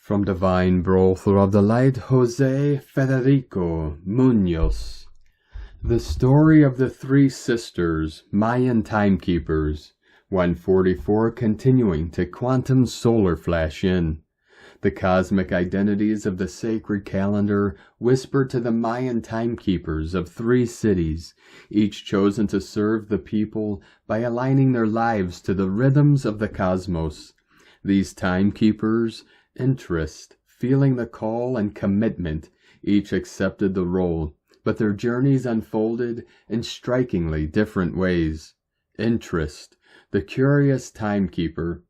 From Divine Brother of the Light, Jose Federico Munoz. The story of the three sisters, Mayan timekeepers, 144 continuing to quantum solar flash in. The cosmic identities of the sacred calendar whisper to the Mayan timekeepers of three cities, each chosen to serve the people by aligning their lives to the rhythms of the cosmos. These timekeepers, interest, feeling the call, and commitment, each accepted the role, but their journeys unfolded in strikingly different ways. Interest, the curious timekeeper.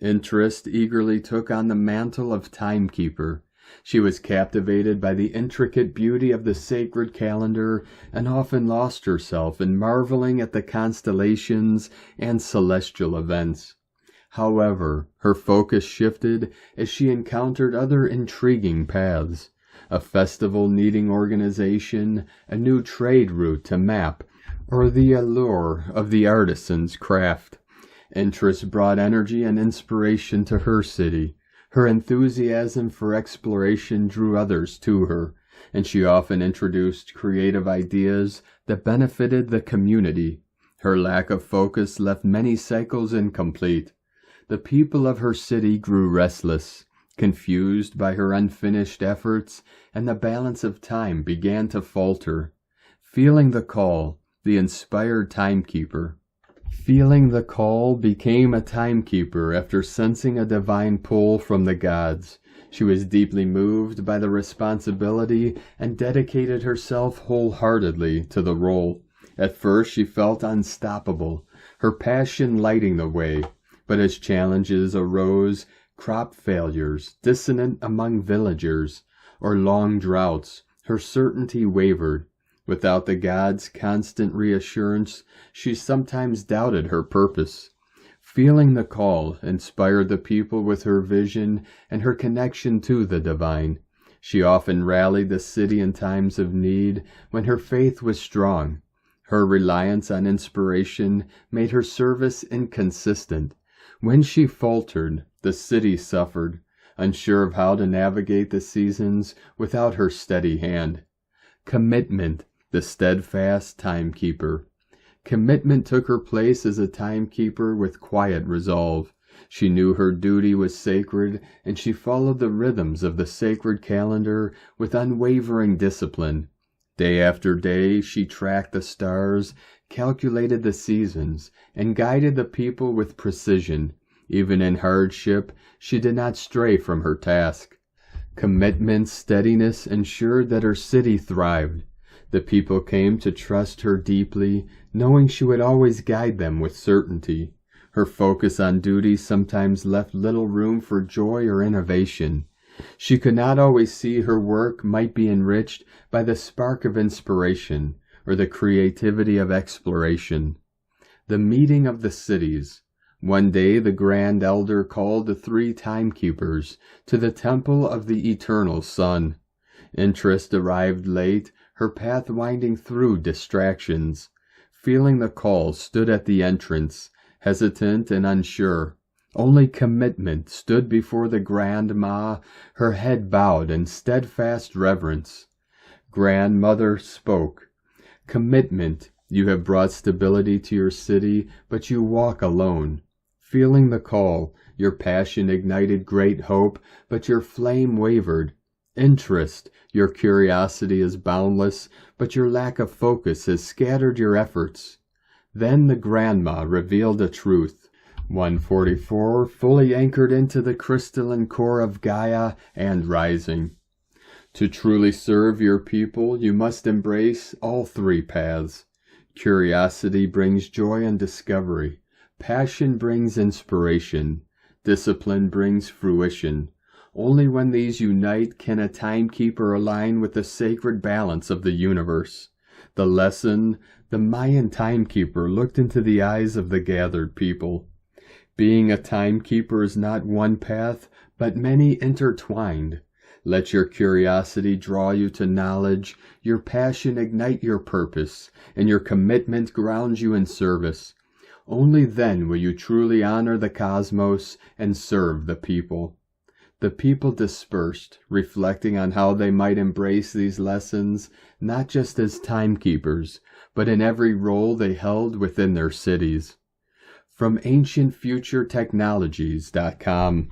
Interest eagerly took on the mantle of timekeeper. She was captivated by the intricate beauty of the sacred calendar and often lost herself in marveling at the constellations and celestial events. However, her focus shifted as she encountered other intriguing paths. A festival needing organization, a new trade route to map, or the allure of the artisan's craft. Interest brought energy and inspiration to her city. Her enthusiasm for exploration drew others to her, and she often introduced creative ideas that benefited the community. Her lack of focus left many cycles incomplete. The people of her city grew restless, confused by her unfinished efforts, and the balance of time began to falter. Feeling the call, the inspired timekeeper. Feeling the call became a timekeeper after sensing a divine pull from the gods. She was deeply moved by the responsibility and dedicated herself wholeheartedly to the role. At first she felt unstoppable, her passion lighting the way. But as challenges arose, crop failures, dissonant among villagers, or long droughts, her certainty wavered. Without the gods' constant reassurance, she sometimes doubted her purpose. Feeling the call inspired the people with her vision and her connection to the divine. She often rallied the city in times of need when her faith was strong. Her reliance on inspiration made her service inconsistent. When she faltered, the city suffered, unsure of how to navigate the seasons without her steady hand. Commitment, the steadfast timekeeper. Commitment took her place as a timekeeper with quiet resolve. She knew her duty was sacred, and she followed the rhythms of the sacred calendar with unwavering discipline. Day after day she tracked the stars, calculated the seasons, and guided the people with precision. Even in hardship, she did not stray from her task. Commitment's steadiness ensured that her city thrived. The people came to trust her deeply, knowing she would always guide them with certainty. Her focus on duty sometimes left little room for joy or innovation. She could not always see her work might be enriched by the spark of inspiration or the creativity of exploration. The meeting of the cities. One day the Grand Elder called the three timekeepers to the temple of the eternal sun. Interest arrived late, her path winding through distractions. Feeling the call, stood at the entrance, hesitant and unsure. Only commitment stood before the Grandma, her head bowed in steadfast reverence. Grandmother spoke. Commitment, you have brought stability to your city, but you walk alone. Feeling the call, your passion ignited great hope, but your flame wavered. Interest, your curiosity is boundless, but your lack of focus has scattered your efforts. Then the Grandma revealed a truth. 144, fully anchored into the crystalline core of Gaia and rising. To truly serve your people, you must embrace all three paths. Curiosity brings joy and discovery. Passion brings inspiration. Discipline brings fruition. Only when these unite can a timekeeper align with the sacred balance of the universe. The lesson, the Mayan timekeeper looked into the eyes of the gathered people. Being a timekeeper is not one path, but many intertwined. Let your curiosity draw you to knowledge, your passion ignite your purpose, and your commitment ground you in service. Only then will you truly honor the cosmos and serve the people. The people dispersed, reflecting on how they might embrace these lessons, not just as timekeepers, but in every role they held within their cities. From ancientfuturetechnologies.com.